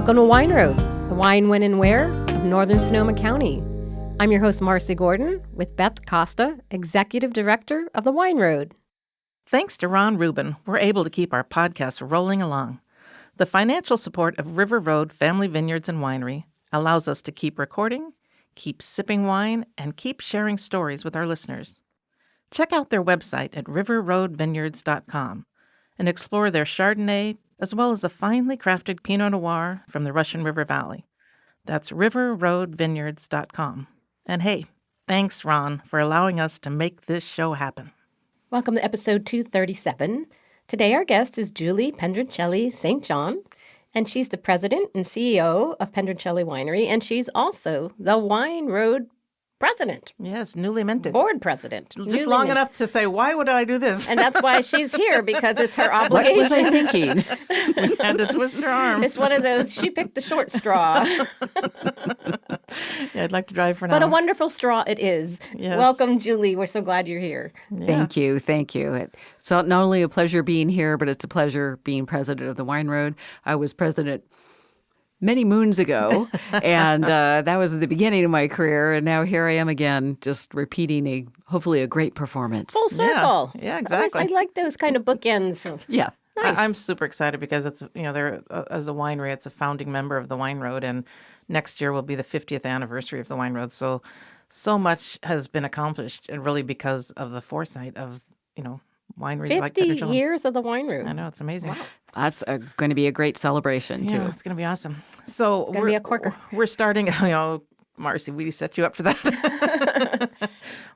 Welcome to Wine Road, the wine, when, and where of Northern Sonoma County. I'm your host, Marcy Gordon, with Beth Costa, Executive Director of the Wine Road. Thanks to Ron Rubin, we're able to keep our podcast rolling along. The financial support of River Road Family Vineyards and Winery allows us to keep recording, keep sipping wine, and keep sharing stories with our listeners. Check out their website at riverroadvineyards.com and explore their Chardonnay, as well as a finely crafted Pinot Noir from the Russian River Valley. That's riverroadvineyards.com. And hey, thanks, Ron, for allowing us to make this show happen. Welcome to episode 237. Today our guest is Julie Pendroncelli St, and she's the president and CEO of Pendroncelli Winery, and she's also the Wine Road president. Yes, newly minted. Board president. Just long enough to say, why would I do this? And that's why she's here, because it's her obligation. What was I thinking? We had to twist her arm. It's one of those, she picked the short straw. Yeah, I'd like to drive for now. But a wonderful straw it is. Yes. Welcome, Julie. We're so glad you're here. Yeah. Thank you. It's not only a pleasure being here, but it's a pleasure being president of the Wine Road. I was president many moons ago, and that was at the beginning of my career, and now here I am again, just repeating hopefully a great performance. Full circle. Yeah, exactly. I like those kind of bookends. Yeah. Nice. I'm super excited because it's, they're as a winery, it's a founding member of the Wine Road, and next year will be the 50th anniversary of the Wine Road. So much has been accomplished, and really because of the foresight of, wineries like 50 Pedroncelli. years of the Wine Road. I know, it's amazing. Wow. That's going to be a great celebration, too. Yeah, it's going to be awesome. So It's gonna be a corker. We're starting, Marcy, we set you up for that.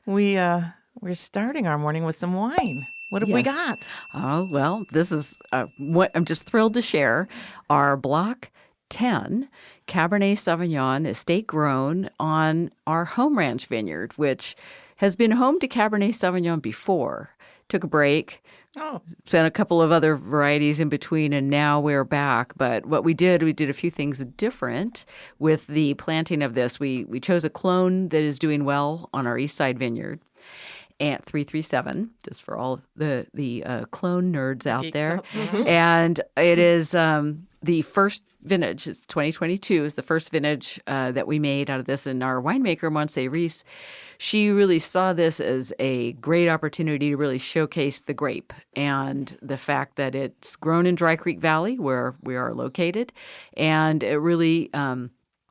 We're starting our morning with some wine. What have we Yes. got? Oh, well, this is what I'm just thrilled to share. Our Block 10 Cabernet Sauvignon estate grown on our home ranch vineyard, which has been home to Cabernet Sauvignon before. Took a break. Oh, Spent a couple of other varieties in between, and now we're back. But what we did a few things different with the planting of this. We chose a clone that is doing well on our east side vineyard, at 337, just for all the clone nerds out Geeks there. out. Mhm. And it is the first vintage. It's 2022 is the first vintage that we made out of this. And our winemaker, Marcy, she really saw this as a great opportunity to really showcase the grape and the fact that it's grown in Dry Creek Valley, where we are located. And it really,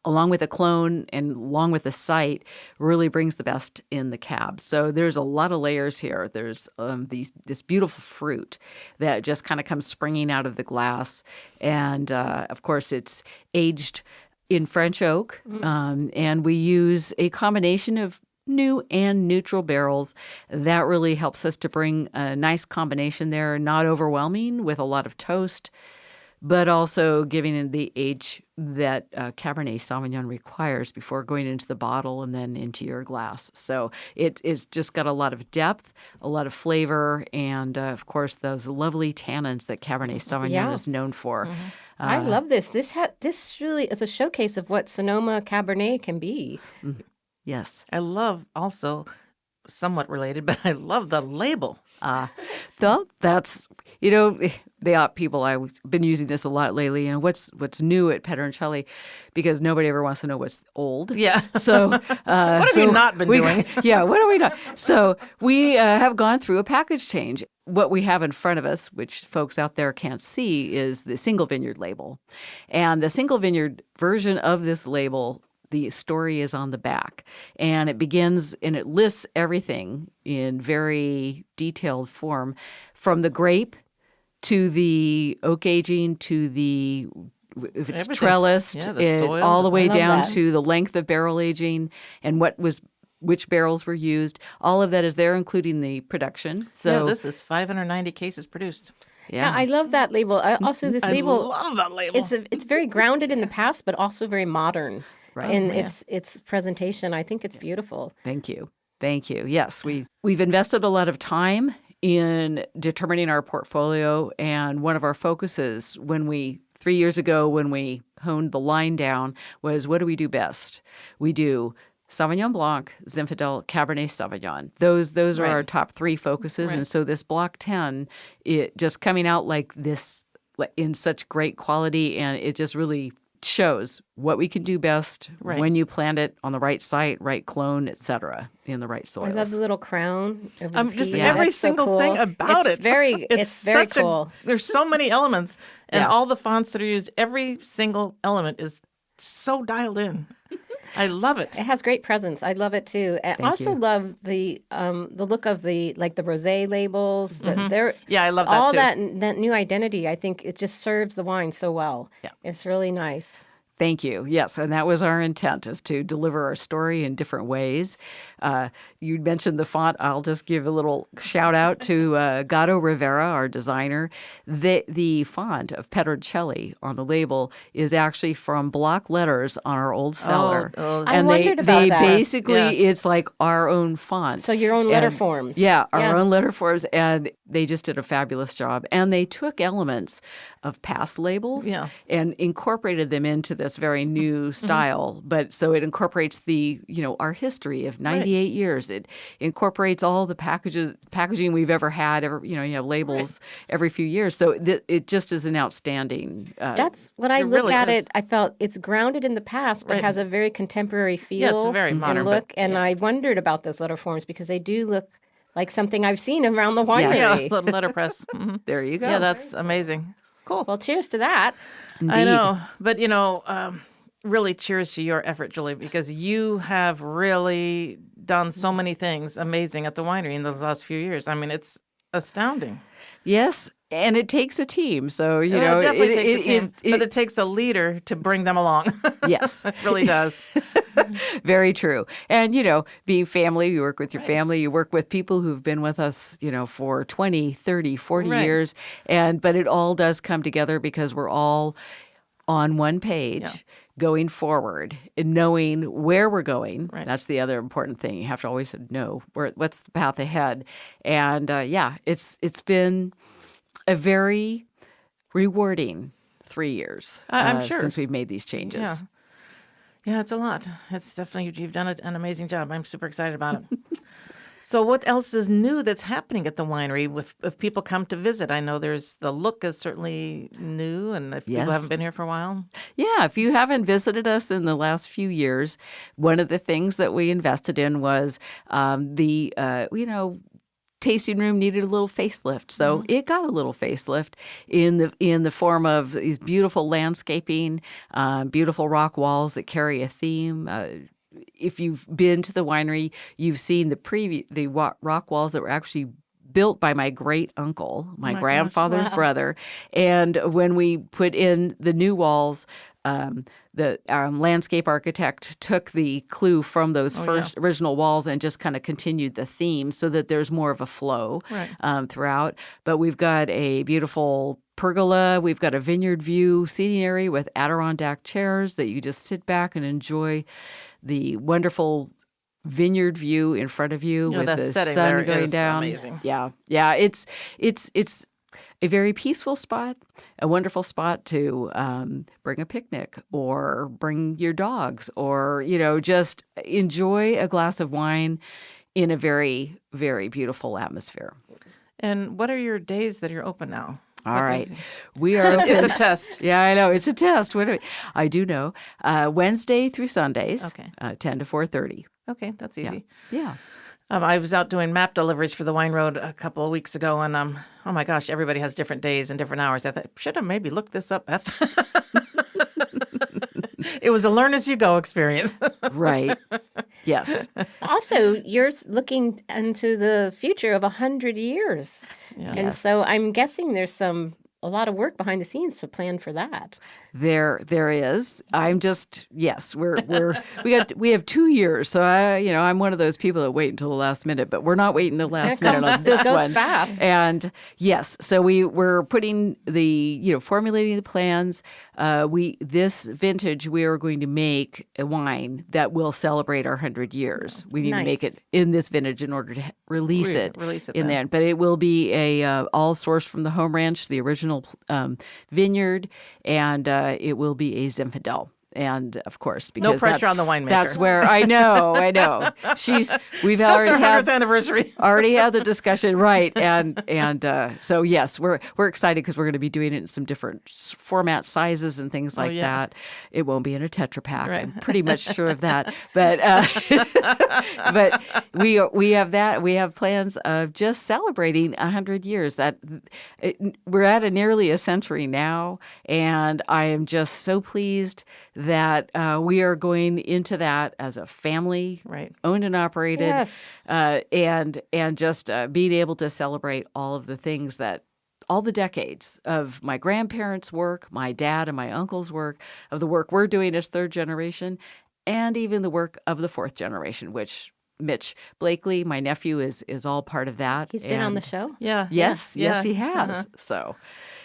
along with the clone and along with the site, really brings the best in the cab. So there's a lot of layers here. There's this beautiful fruit that just kind of comes springing out of the glass. And, of course, it's aged in French oak. And we use a combination of new and neutral barrels. That really helps us to bring a nice combination there, not overwhelming with a lot of toast, but also giving it the age that Cabernet Sauvignon requires before going into the bottle and then into your glass. So it's just got a lot of depth, a lot of flavor, and, of course, those lovely tannins that Cabernet Sauvignon is known for. I love this. This really is a showcase of what Sonoma Cabernet can be. Yes. I love also, somewhat related, but I love the label. That's, people, I've been using this a lot lately. What's new at Pedroncelli, because nobody ever wants to know what's old. Yeah. So What have you not been doing? Yeah, what have we not? So we have gone through a package change. What we have in front of us, which folks out there can't see, is the single vineyard label. And the single vineyard version of this label, the story is on the back, and it begins and it lists everything in very detailed form, from the grape to the oak aging to the, if it's Everything. trellised, Yeah, the soil. all the way I love down that. to the length of barrel aging and which barrels were used. All of that is there, including the production. So this is 590 cases produced. Yeah, I love that label. Also, this I label, love that label. it's very grounded in the past, but also very modern Right. in Yeah. its presentation. I think it's beautiful. Thank you. Yes, we've invested a lot of time in determining our portfolio, and one of our focuses 3 years ago when we honed the line down was, what do we do best? We do Sauvignon Blanc, Zinfandel, Cabernet Sauvignon. Those are Right. our top three focuses. Right. And so this Block 10, it just coming out like this in such great quality, and it just really shows what we can do best Right. when you plant it on the right site, right clone, etc., in the right soils. I love the little crown over the Just peas. every That's so single cool. thing about it's it. It's very such cool. There's so many elements, and Yeah. all the fonts that are used, every single element is so dialed in. I love it. It has great presence. I love it too. I Thank also you. love the look of the rosé labels. They're Yeah, I love that all too. that new identity. I think it just serves the wine so well. Yeah. It's really nice. Thank you. Yes, and that was our intent, is to deliver our story in different ways. You mentioned the font. I'll just give a little shout out to Gato Rivera, our designer. The font of Pedroncelli on the label is actually from block letters on our old cellar. I and wondered about they that. basically, it's like our own font. So your own letter And- forms. Yeah, our own letter forms, and they just did a fabulous job. And they took elements of past labels and incorporated them into this very new style. But so it incorporates our history of 98 years. It incorporates all the packaging we've ever had. You have labels every few years. So it just is an outstanding. That's when I It look really at is. it. I felt it's grounded in the past, but has a very contemporary feel. Yeah, it's very and modern, look. but, And I wondered about those letter forms because they do look like something I've seen around the winery. Yes. Yeah, little letterpress. Mhm. There you go. Yeah, that's amazing. Cool. Well, cheers to that. Indeed. I know, but really cheers to your effort, Julie, because you have really done so many things amazing at the winery in those last few years. I mean, it's astounding. Yes, and it takes a team. So It definitely takes a team, but it takes a leader to bring them along. Yes. It really does. Very true. And, being family, you work with your family, you work with people who've been with us, for 20, 30, 40 years. But it all does come together because we're all on one page going forward and knowing where we're going. Right. That's the other important thing. You have to always know what's the path ahead. And it's been a very rewarding 3 years I'm sure. since we've made these changes. Yeah. Yeah, it's a lot. It's definitely, you've done an amazing job. I'm super excited about it. So what else is new that's happening at the winery if people come to visit? I know the look is certainly new, and if people haven't been here for a while. Yeah, if you haven't visited us in the last few years, one of the things that we invested in was tasting room needed a little facelift. So it got a little facelift in the form of these beautiful landscaping, beautiful rock walls that carry a theme. If you've been to the winery, you've seen the rock walls that were actually built by my great uncle, my grandfather's brother. And when we put in the new walls, the landscape architect took the clue from those original walls and just kind of continued the theme so that there's more of a flow throughout. But we've got a beautiful pergola. We've got a vineyard-view seating area with Adirondack chairs that you just sit back and enjoy the wonderful vineyard view in front of you with the sun going down. Amazing. Yeah. It's a very peaceful spot, a wonderful spot to bring a picnic or bring your dogs or, just enjoy a glass of wine in a very, very beautiful atmosphere. And what are your days that you're open now? All right. We are open. It's a test. Yeah, I know. It's a test. I do know. Wednesday through Sundays, 10 to 4:30. Okay, that's easy. Yeah. I was out doing map deliveries for the Wine Road a couple of weeks ago, and oh my gosh, everybody has different days and different hours. I thought, should have maybe looked this up, Beth. It was a learn-as-you-go experience. Right. Yes. Also, you're looking into the future of 100 years. Yeah. And so I'm guessing there's a lot of work behind the scenes to plan for that. There is. I'm just we have 2 years, so I'm one of those people that wait until the last minute, but we're not waiting the last minute on this goes one. fast. And yes, so we're putting formulating the plans. This vintage we are going to make a wine that will celebrate our 100 years. We need to make it in this vintage in order to release it in there. But it will be all sourced from the home ranch, the original vineyard, and it will be a Zinfandel. And of course, No because pressure on the winemaker. That's where I know. We've Just already our 100th had anniversary. already had the discussion, right? And so yes, we're excited because we're going to be doing it in some different format sizes and things like that. It won't be in a Tetra Pak. Right. I'm pretty much sure of that. But but we have that. We have plans of just celebrating 100 years. We're at nearly a century now, and I am just so pleased that we are going into that as a family, Right. owned and operated, Yes. and just being able to celebrate all the decades of my grandparents' work, my dad and my uncle's work, of the work we're doing as third generation, and even the work of the fourth generation, which Mitch Blakely, my nephew, is all part of that. He's been on the show. Yeah. Yes, yeah, yes, he has. uh-huh. So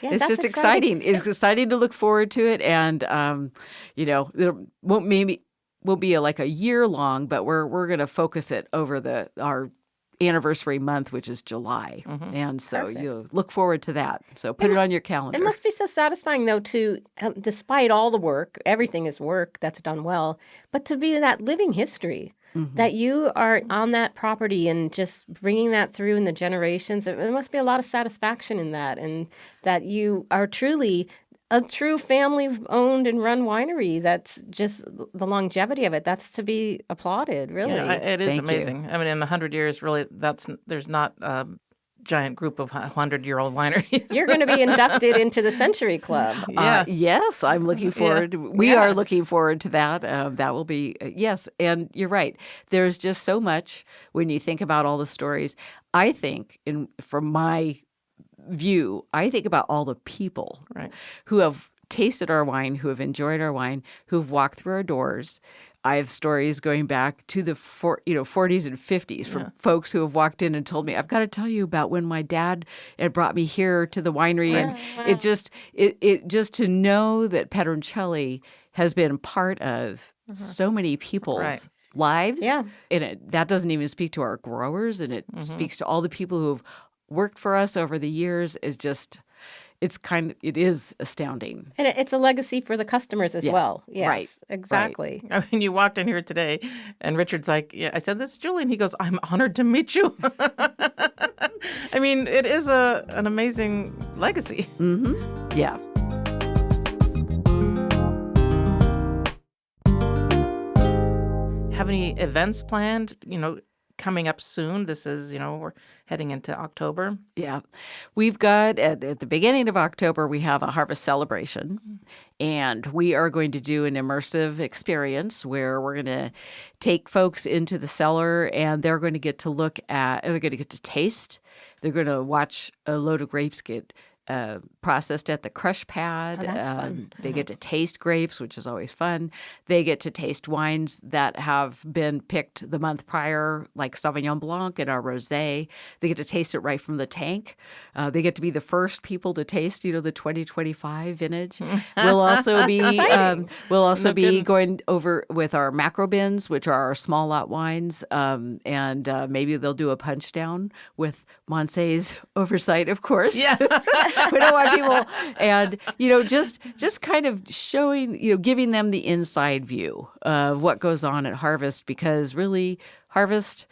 Yeah, it's that's just exciting. exciting. It's exciting to look forward to it, and there won't be like a year long, but we're going to focus it over our anniversary month, which is July, and so Perfect. you look forward to that. So put it on your calendar. It must be so satisfying, though, despite all the work, everything is work that's done well, but to be that living history, that you are on that property and just bringing that through in the generations. There must be a lot of satisfaction in that, and that you are truly a true family-owned and run winery. That's just the longevity of it. That's to be applauded, really. Yeah, it is Thank you. amazing. I mean, in 100 years, really, there's not a giant group of 100-year-old wineries. You're going to be inducted into the Century Club. Yeah. Yes, I'm looking forward. We are looking forward to that. That will be yes, and you're right. There's just so much when you think about all the stories. I think, from my view, I think about all the people who have tasted our wine, who have enjoyed our wine, who have walked through our doors. I have stories going back to the 40s and 50s from folks who have walked in and told me, I've got to tell you about when my dad had brought me here to the winery. And it just to know that Pedroncelli has been part of so many people's lives. Yeah. And that doesn't even speak to our growers, and it speaks to all the people who have worked for us over the years. It is astounding. And it's a legacy for the customers as well. Yes, right, exactly. I mean, you walked in here today, and Richard's like, I said, this is Julie. And he goes, I'm honored to meet you. I mean, it is an amazing legacy. Mm-hmm. Yeah. Have any events planned, coming up soon? This is, we're heading into October. Yeah. We've got, at the beginning of October, we have a harvest celebration. And we are going to do an immersive experience where we're going to take folks into the cellar, and they're going to get to taste. They're going to watch a load of grapes get processed at the crush pad. Oh, that's fun. They get to taste grapes, which is always fun. They get to taste wines that have been picked the month prior, like Sauvignon Blanc and our Rosé. They get to taste it right from the tank. They get to be the first people to taste, the 2025 vintage. We'll also be going over with our macro bins, which are our small lot wines, and maybe they'll do a punch down with Marcy's oversight, of course. Yeah. We don't want people, and just kind of showing, giving them the inside view of what goes on at harvest, because really harvest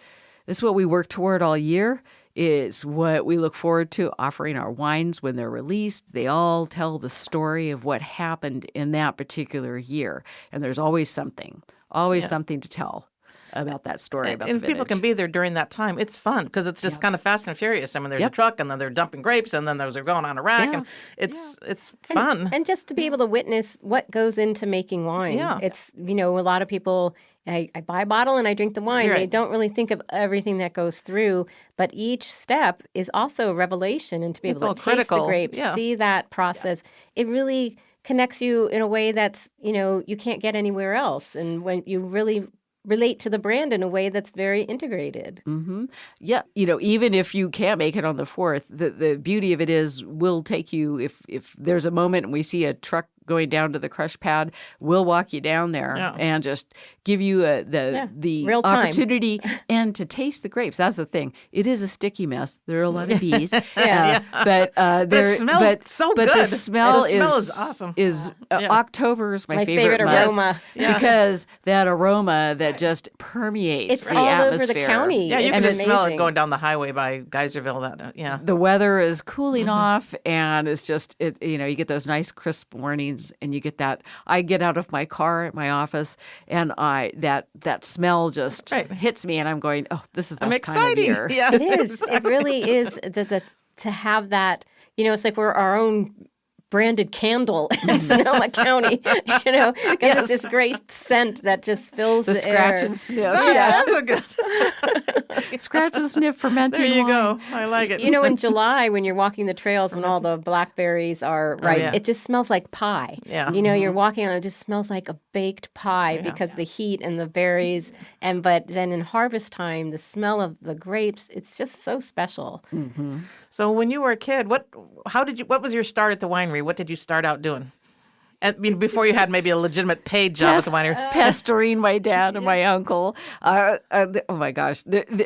is what we work toward all year. It's what we look forward to offering our wines when they're released. They all tell the story of what happened in that particular year, and there's always something to tell about that story. And people can be there during that time. It's fun because it's just kind of fast and furious. I mean, there's a truck, and then they're dumping grapes, and then they're going on a rack, and it's fun. And just to be able to witness what goes into making wine. Yeah. It's, a lot of people, I buy a bottle and I drink the wine. Right. They don't really think of everything that goes through, but each step is also a revelation, and to be It's able all to taste critical. the grapes, see that process, it really connects you in a way that's, you can't get anywhere else. And when you really relate to the brand in a way that's very integrated. Mm-hmm. Yeah, even if you can't make it on the 4th, the beauty of it is we'll take you, if there's a moment and we see a truck going down to the crush pad, we'll walk you down there and just give you the real time opportunity and to taste the grapes. That's the thing. It is a sticky mess. There are a lot of bees. But it smells so good. But the smell is awesome. October is my favorite month aroma. because that aroma that just permeates it's the all atmosphere. over the county. Yeah, you can just smell it going down the highway by Geyserville. The weather is cooling off, and it's just you get those nice crisp mornings, and you get that. I get out of my car at my office, and that smell just hits me, and I'm going, oh, this is the best time of year. Yeah, it is. It really is. To have that, it's like we're our own branded candle in Sonoma County, because it's this great scent that just fills the scratch air. and sniff. That's a good scratch and sniff fermented There you wine. go. I like it. In July when you're walking the trails when all the blackberries are ripe, it just smells like pie. Yeah. You're walking and it just smells like a baked pie because the heat and the berries. But then in harvest time, the smell of the grapes, it's just so special. Mm-hmm. So when you were a kid, what was your start at the winery? What did you start out doing? Before you had maybe a legitimate paid job at the winery. Pestering my dad and my uncle. Oh my gosh.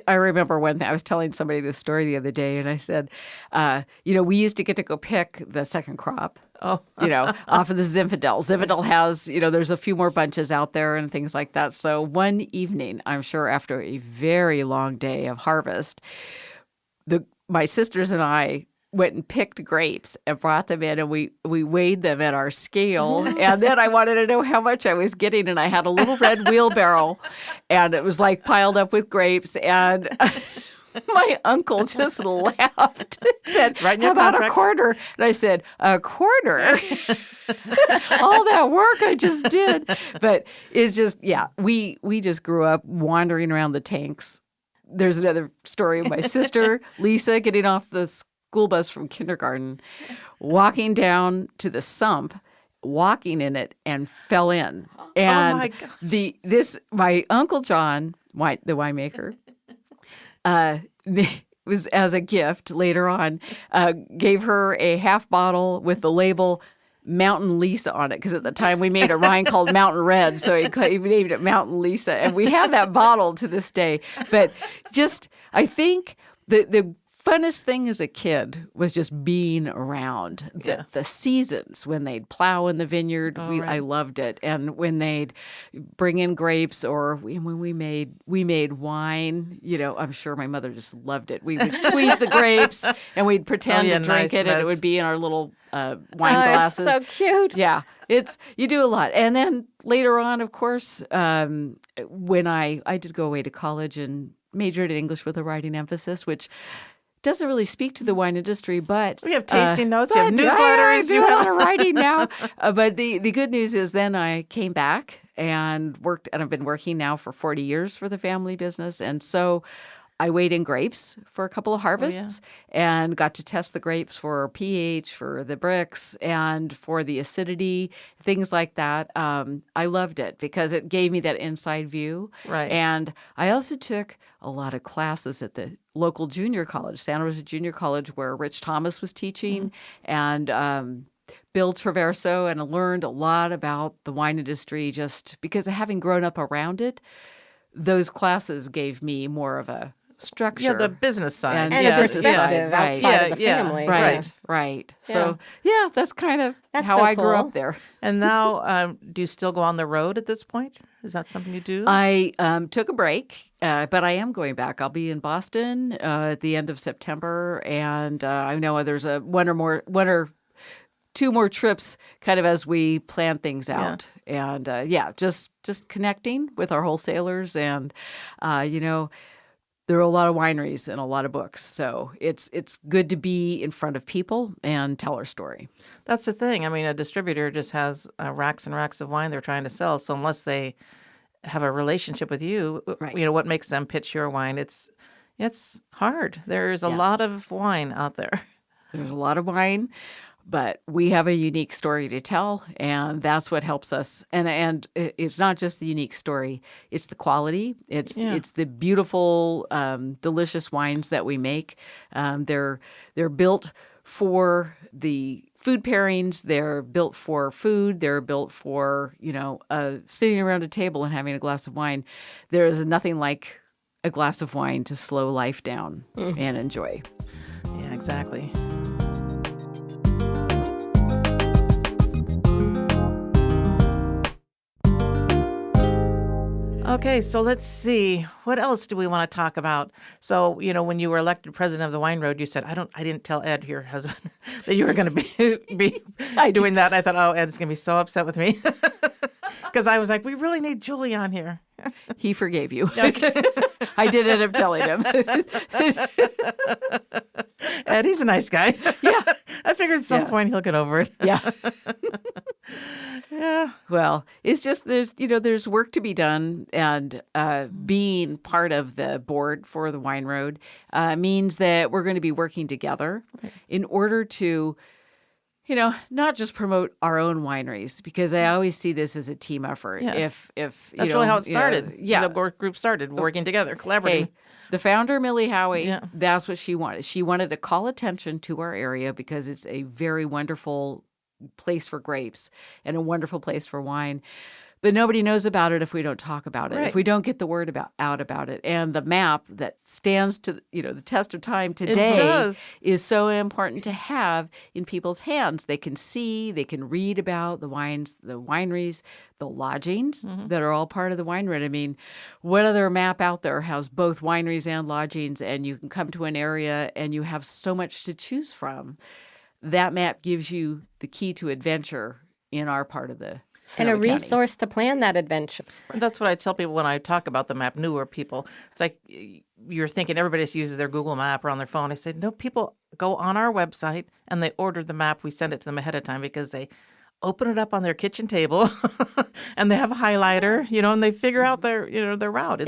I remember when I was telling somebody this story the other day, and I said, we used to get to go pick the second crop. Oh. Off of the Zinfandel. Zinfandel has, there's a few more bunches out there and things like that. So one evening, I'm sure after a very long day of harvest, my sisters and I went and picked grapes and brought them in, and we weighed them at our scale. And then I wanted to know how much I was getting, and I had a little red wheelbarrow, and it was like piled up with grapes. And my uncle just laughed and said, how about a quarter? And I said, a quarter? All that work I just did. But it's just, we just grew up wandering around the tanks. There's another story of my sister, Lisa, getting off the school bus from kindergarten, walking down to the sump, walking in it, and fell in. And my God. My Uncle John, the winemaker, was as a gift later on, gave her a half bottle with the label Mountain Lisa on it, because at the time we made a wine called Mountain Red, so he named it Mountain Lisa, and we have that bottle to this day. But I think the funnest thing as a kid was just being around the seasons when they'd plow in the vineyard. I loved it, and when they'd bring in grapes, or when we made wine. I'm sure my mother just loved it. We would squeeze the grapes, and we'd pretend to drink it, and it would be in our little wine glasses. It's so cute. Yeah, you do a lot, and then later on, of course, when I did go away to college and majored in English with a writing emphasis, which doesn't really speak to the wine industry, but we have tasting notes, you have newsletters. I do a lot of writing now. But the good news is then I came back and worked, and I've been working now for 40 years for the family business. And so I weighed in grapes for a couple of harvests and got to test the grapes for pH, for the brix, and for the acidity, things like that. I loved it because it gave me that inside view. Right. And I also took a lot of classes at the local junior college, Santa Rosa Junior College, where Rich Thomas was teaching, and Bill Traverso, and I learned a lot about the wine industry just because having grown up around it. Those classes gave me more of a structure. Yeah, the business side. And a perspective outside of the family. Right. So, that's kind of how so I grew cool. up there. And now, do you still go on the road at this point? Is that something you do? I took a break, but I am going back. I'll be in Boston at the end of September, and I know there's one or two more trips kind of as we plan things out. And just connecting with our wholesalers, and there are a lot of wineries and a lot of books. So it's good to be in front of people and tell our story. That's the thing. I mean, a distributor just has racks and racks of wine they're trying to sell. So unless they have a relationship with you, what makes them pitch your wine? It's hard. There's a lot of wine out there. There's a lot of wine, but we have a unique story to tell, and that's what helps us. And it's not just the unique story; it's the quality. It's the beautiful, delicious wines that we make. They're built for the food pairings. They're built for food. They're built for, sitting around a table and having a glass of wine. There is nothing like a glass of wine to slow life down and enjoy. Yeah, exactly. Okay, so let's see. What else do we want to talk about? So, when you were elected president of the Wine Road, you said, I didn't tell Ed, your husband, that you were going to be doing that. I thought, oh, Ed's going to be so upset with me. Because I was like, we really need Julie on here. He forgave you. Okay. I did end up telling him. Ed, he's a nice guy. Yeah. I figured at some point he'll get over it. Yeah. Yeah. Well, it's just there's work to be done, and being part of the board for the Wine Road means that we're going to be working together in order to, not just promote our own wineries, because I always see this as a team effort. Yeah. If That's really how it started. Yeah, the group started working together, collaborating. Hey, the founder, Millie Howie, that's what she wanted. She wanted to call attention to our area because it's a very wonderful place for grapes and a wonderful place for wine. But nobody knows about it if we don't talk about it, if we don't get the word out about it. And the map that stands to the test of time today is so important to have in people's hands. They can see, they can read about the wines, the wineries, the lodgings that are all part of the Wine Road. I mean, what other map out there has both wineries and lodgings, and you can come to an area and you have so much to choose from? That map gives you the key to adventure in our part of the and a Sonoma County. resource to plan that adventure. That's what I tell people when I talk about the map, newer people. It's like you're thinking everybody just uses their Google map or on their phone. I said, no, people go on our website and they order the map. We send it to them ahead of time because they open it up on their kitchen table and they have a highlighter, and they figure out their route.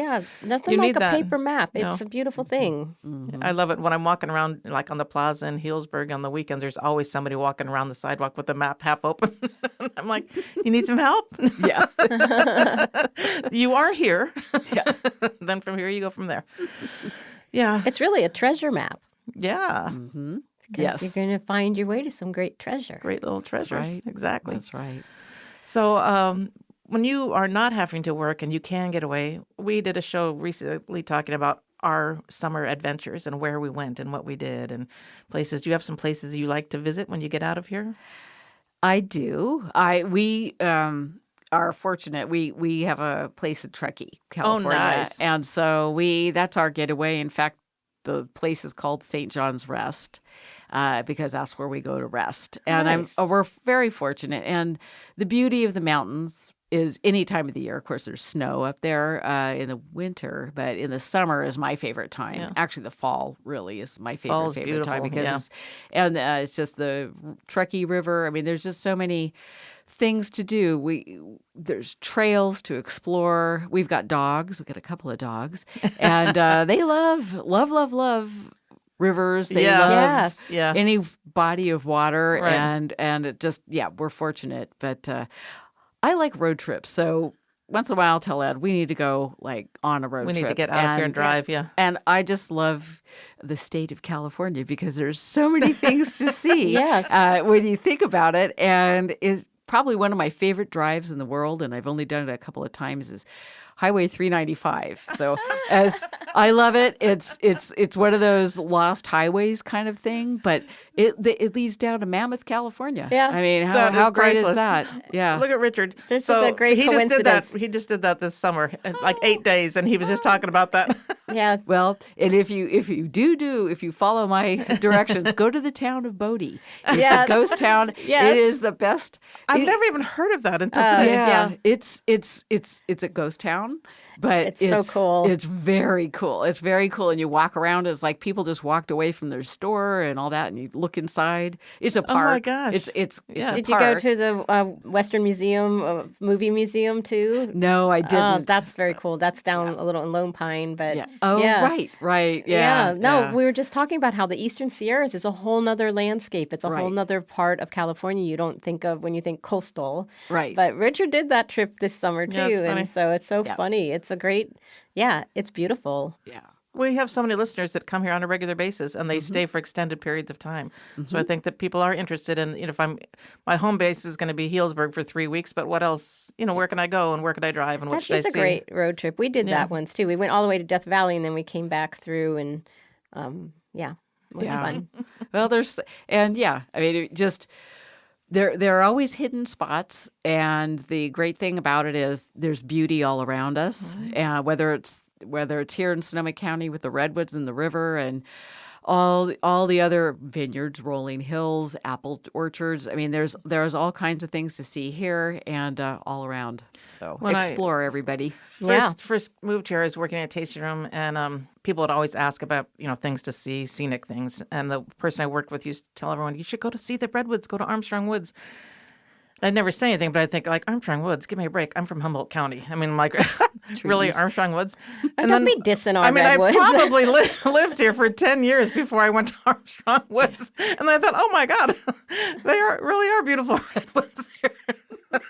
Nothing like a paper map. It's a beautiful thing. I love it when I'm walking around, like on the plaza in Healdsburg on the weekends. There's always somebody walking around the sidewalk with the map half open. I'm like, you need some help? Yeah. You are here. Yeah. Then from here you go from there. Yeah. It's really a treasure map. Yeah. Mm-hmm. Yes. You're going to find your way to some great treasure. Great little treasures. That's right. Exactly. That's right. So when you are not having to work and you can get away, we did a show recently talking about our summer adventures and where we went and what we did and places. Do you have some places you like to visit when you get out of here? I do. We are fortunate. We have a place in Truckee, California. Oh, nice. And so that's our getaway. In fact, the place is called St. John's Rest. Because that's where we go to rest. And we're very fortunate. And the beauty of the mountains is any time of the year. Of course, there's snow up there in the winter, but in the summer is my favorite time. Yeah. Actually, the fall really is my favorite time because it's just the Truckee River. I mean, there's just so many things to do. There's trails to explore. We've got dogs. We've got a couple of dogs, and they love rivers. They love any body of water, and it just we're fortunate. But I like road trips, so once in a while I'll tell Ed we need to go on a road trip. We need to get out here and drive. And I just love the state of California because there's so many things to see. Yes, when you think about it, and it's probably one of my favorite drives in the world, and I've only done it a couple of times, is Highway 395. So as I love it, it's one of those lost highways kind of thing, but it leads down to Mammoth, California. Yeah. I mean, how great is that? Yeah. Look at Richard. This is a great coincidence. He just did that this summer, like 8 days, and he was just talking about that. Yeah. Well, and if you follow my directions, go to the town of Bodie. It's a ghost town. Yeah. It is the best. I've never even heard of that until today. Yeah. It's a ghost town, but it's so cool. It's very cool. It's very cool. And you walk around, it's like people just walked away from their store and all that, and you look inside. It's a park. Oh my gosh. It's Did you go to the Western Museum, movie museum too? No, I didn't. That's very cool. That's down a little in Lone Pine, but right. Yeah. No, we were just talking about how the Eastern Sierras is a whole nother landscape. It's a whole nother part of California you don't think of when you think coastal. Right. But Richard did that trip this summer too, it's funny. and so it's so funny. It's a great, it's beautiful. Yeah. We have so many listeners that come here on a regular basis, and they stay for extended periods of time. So I think that people are interested in, if my home base is going to be Healdsburg for 3 weeks, but what else, where can I go and where can I drive and what should I see? That is a great road trip. We did that once too. We went all the way to Death Valley and then we came back through and, it was fun. Well, there are always hidden spots, and the great thing about it is there's beauty all around us, whether it's here in Sonoma County with the redwoods and the river and all the other vineyards, rolling hills, apple orchards. I mean, there's all kinds of things to see here and all around. So explore, everybody. First moved here, I was working in a tasting room, and people would always ask about things to see, scenic things. And the person I worked with used to tell everyone, "You should go to see the redwoods. Go to Armstrong Woods." I'd never say anything, but I think, Armstrong Woods, give me a break. I'm from Humboldt County. I mean, really, Armstrong Woods? And don't be dissing our redwoods. I probably lived here for 10 years before I went to Armstrong Woods. And I thought, oh, my God, they really are beautiful redwoods here.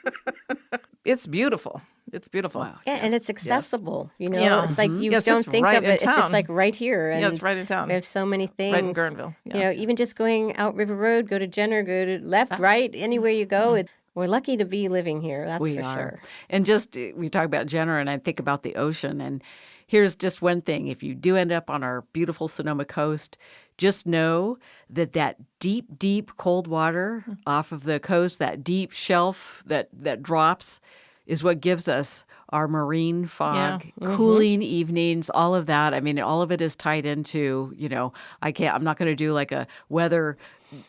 It's beautiful. It's beautiful. Wow. Yeah, and it's accessible. It's like you don't think of it. It's just like right here. And it's right in town. There's so many things. Right in Guerneville. Yeah. Even just going out River Road, go to Jenner, go to left, right, anywhere you go. We're lucky to be living here. That's for sure. And we talk about Jenner, and I think about the ocean. And here's just one thing: if you do end up on our beautiful Sonoma coast, just know that deep, deep cold water off of the coast, that deep shelf that drops, is what gives us our marine fog, cooling evenings, all of that. I mean, all of it is tied into, I'm not going to do like a weather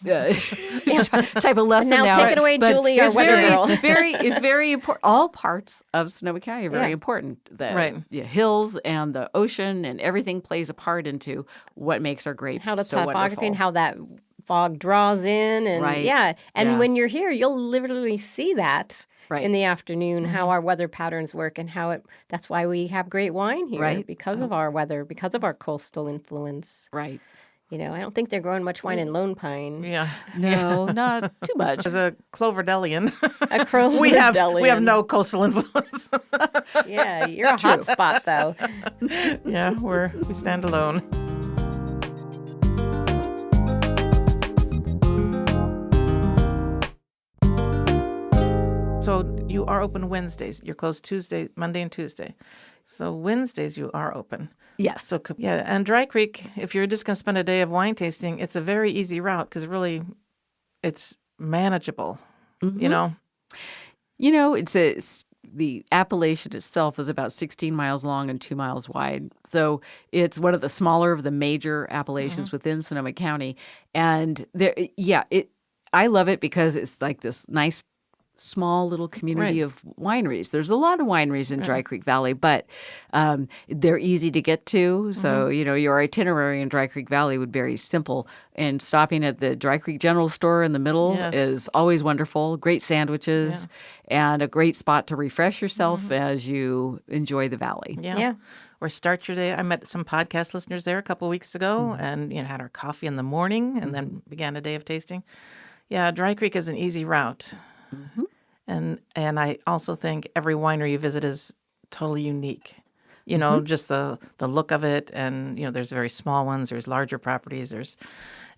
type of lesson now. Take it away, Julie, our weather girl. It's very important. All parts of Sonoma County are very important. The hills and the ocean and everything plays a part into what makes our grapes how the so topography wonderful. And how that fog draws in. And when you're here, you'll literally see that. Right. In the afternoon, how our weather patterns work and that's why we have great wine here, because of our weather, because of our coastal influence. Right. I don't think they're growing much wine in Lone Pine. Yeah. No, not too much. As a Cloverdellian, we have no coastal influence. Yeah, you're a hot spot, though. Yeah, we stand alone. So you are open Wednesdays. You're closed Monday and Tuesday. So Wednesdays you are open. Yes. So and Dry Creek, if you're just going to spend a day of wine tasting, it's a very easy route because really it's manageable, the appellation itself is about 16 miles long and 2 miles wide. So it's one of the smaller of the major appellations within Sonoma County. And I love it because it's like this nice small little community of wineries. There's a lot of wineries in Dry Creek Valley, but they're easy to get to. So, your itinerary in Dry Creek Valley would be very simple. And stopping at the Dry Creek General Store in the middle is always wonderful. Great sandwiches and a great spot to refresh yourself as you enjoy the valley. Yeah. Or start your day. I met some podcast listeners there a couple of weeks ago and had our coffee in the morning and then began a day of tasting. Yeah, Dry Creek is an easy route. And I also think every winery you visit is totally unique. Just the look of it, and there's very small ones, there's larger properties,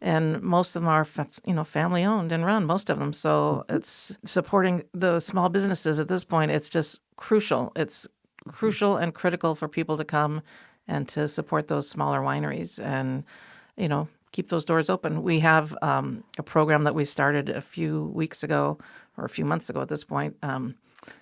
and most of them are family owned and run, most of them. So it's supporting the small businesses at this point. It's just crucial. It's crucial and critical for people to come and to support those smaller wineries and keep those doors open. We have a program that we started a few weeks ago, or a few months ago at this point,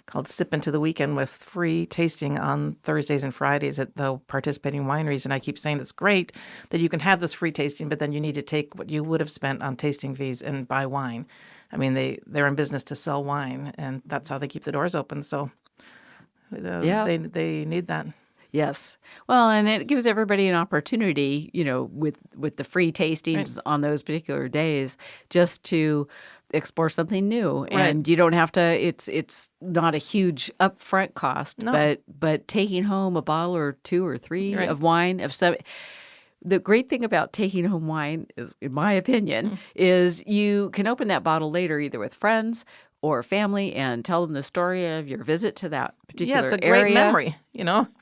called Sip Into the Weekend, with free tasting on Thursdays and Fridays at the participating wineries. And I keep saying it's great that you can have this free tasting, but then you need to take what you would have spent on tasting fees and buy wine. I mean, they're in business to sell wine, and that's how they keep the doors open. So they need that. Yes. Well, and it gives everybody an opportunity, with the free tastings on those particular days, just to explore something new. And you don't have to, it's not a huge upfront cost, but taking home a bottle or two or three of wine of some. The great thing about taking home wine, in my opinion, is you can open that bottle later either with friends or family and tell them the story of your visit to that particular area. Yeah, it's a great memory,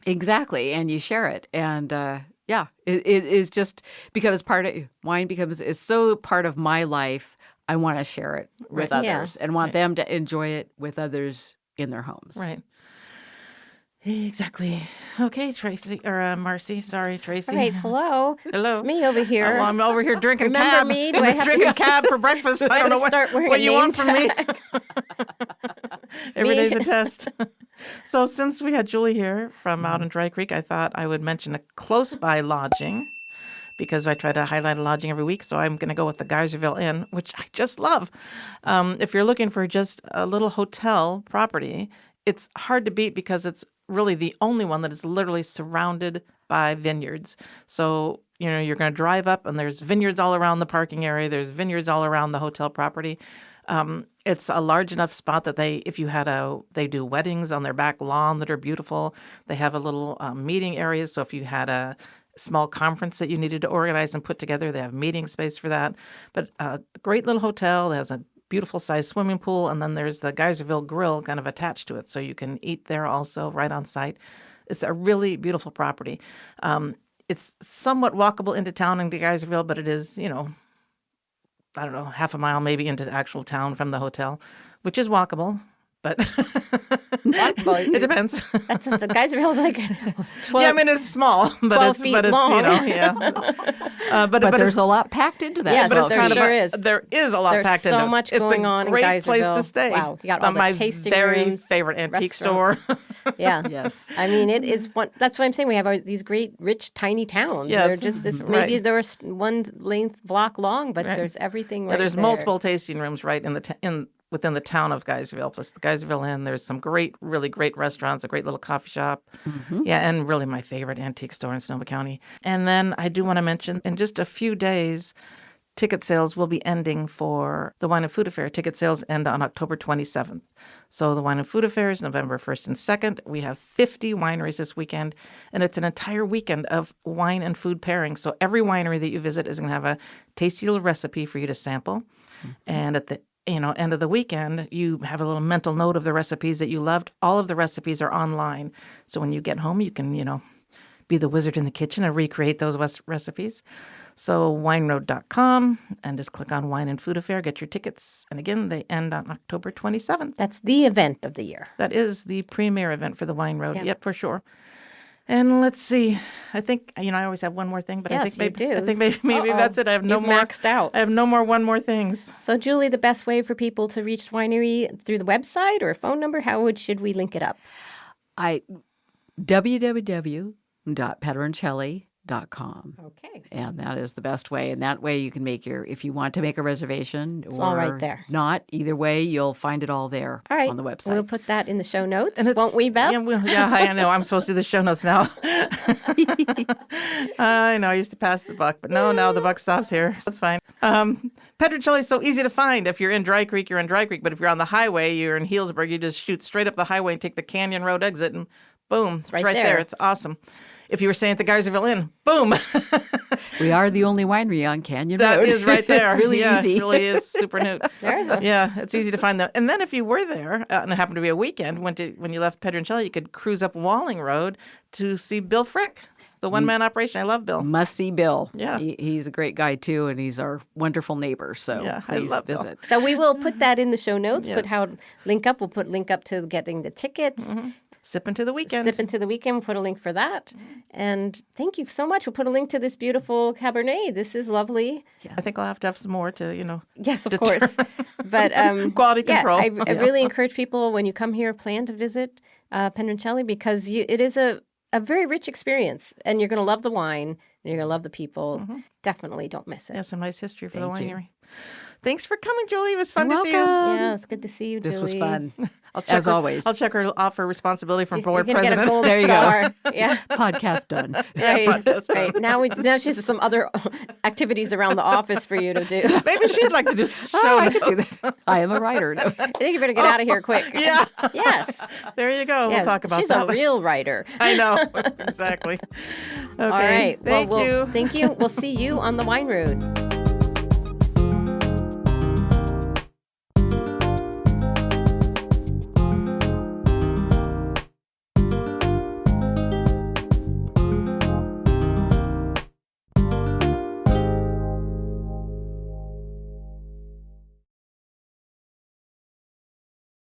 Exactly, and you share it. And Yeah, it is just becomes is so part of my life. I want to share it with Right. others and want them to enjoy it with others in their homes. Right. Exactly. Okay, Tracy, or Marcy. Sorry, Tracy. All right, hello. Hello. It's me over here. Well, I'm over here drinking Remember cab. me? Do I have drinking to cab for breakfast? I don't know what you want from me. Every day's a test. So since we had Julie here from out in Dry Creek, I thought I would mention a close-by lodging because I try to highlight a lodging every week. So I'm going to go with the Geyserville Inn, which I just love. If you're looking for just a little hotel property, it's hard to beat because it's really the only one that is literally surrounded by vineyards. So, you're going to drive up and there's vineyards all around the parking area. There's vineyards all around the hotel property. It's a large enough spot that they do weddings on their back lawn that are beautiful. They have a little meeting area. So if you had a small conference that you needed to organize and put together, they have meeting space for that. But a great little hotel that has a beautiful sized swimming pool, and then there's the Geyserville Grill kind of attached to it, so you can eat there also right on site. It's a really beautiful property. It's somewhat walkable into town into Geyserville, but it is, I don't know, half a mile maybe into the actual town from the hotel, which is walkable. But it depends. That's just, the Geyserville's like 12. Yeah, I mean it's small, but 12 it's feet long. But there's a lot packed into that. Yes, but it's there kind sure of is. There is a lot There's packed so into it. much going on in It's a great place Geyserville. to stay. Wow, you got all the my tasting very rooms, favorite antique restaurant. store. Yeah. Yes. I mean, it is one. That's what I'm saying. We have these great, rich, tiny towns. Yeah, They're just this. right. Maybe they're one length block long, but Right. there's everything. Yeah, Right there's there. multiple tasting rooms right within the town of Geyserville, plus the Geyserville Inn. There's some really great restaurants, a great little coffee shop. Mm-hmm. Yeah, and really my favorite antique store in Sonoma County. And then I do want to mention, in just a few days, ticket sales will be ending for the Wine and Food Affair. Ticket sales end on October 27th. So the Wine and Food Affair is November 1st and 2nd. We have 50 wineries this weekend, and it's an entire weekend of wine and food pairings. So every winery that you visit is going to have a tasty little recipe for you to sample. Mm-hmm. And at the end of the weekend, you have a little mental note of the recipes that you loved. All of the recipes are online. So when you get home, you can, be the wizard in the kitchen and recreate those recipes. So wineroad.com and just click on Wine and Food Affair, get your tickets. And again, they end on October 27th. That's the event of the year. That is the premier event for the Wine Road. Yep, for sure. And let's see. I think, I always have one more thing, but Yes, I think you do. maybe that's it. I have no You've more. maxed out. I have no more one more things. So, Julie, the best way for people to reach the winery through the website or a phone number, should we link it up? www.Pedroncelli.com. Okay. And that is the best way. And that way you can if you want to make a reservation It's or all right there. Not, either way, you'll find it all there All right. on the website. We'll put that in the show notes, won't we, Beth? Yeah, I know. I'm supposed to do the show notes now. I know. I used to pass the buck, but no, the buck stops here. That's fine. Pedroncelli is so easy to find. If you're in Dry Creek, you're in Dry Creek. But if you're on the highway, you're in Healdsburg, you just shoot straight up the highway and take the Canyon Road exit, and boom, it's right there. It's awesome. If you were staying at the Geyserville Inn, boom. We are the only winery on Canyon Road. That is right there. Really easy. It really is super neat. There's Yeah, it's easy to find that. And then if you were there, and it happened to be a weekend, when you left Pedroncelli, you could cruise up Walling Road to see Bill Frick, the one-man operation. I love Bill. Must see Bill. Yeah. He's a great guy, too, and he's our wonderful neighbor. So please I love visit. Bill. So we will put that in the show notes, Yes. We'll put link up to getting the tickets. Mm-hmm. Sip into the weekend. Sip into the weekend. We'll put a link for that. And thank you so much. We'll put a link to this beautiful Cabernet. This is lovely. Yeah. I think I'll have to have some more to, Yes, of course. But quality control. I really encourage people when you come here, plan to visit Pendroncelli because it is a very rich experience. And you're going to love the wine. And you're going to love the people. Mm-hmm. Definitely don't miss it. Yeah, some nice history for the Thank you. winery. Thanks for coming, Julie. It was fun You're to see you. welcome. Yeah, it's good to see you, Julie. This was fun. As always. I'll check her off her responsibility from board You're gonna president. get a gold There you star. Yeah. Podcast done. Right. Now she has some other activities around the office for you to do. Maybe she'd like to do show I could do notes. this. I am a writer. I think you better get out of here quick. Yeah. Yes. There you go. Yes. We'll talk about She's that. a real writer. I know. Exactly. Okay. All right. Thank you. Thank you. We'll see you on the Wine Road.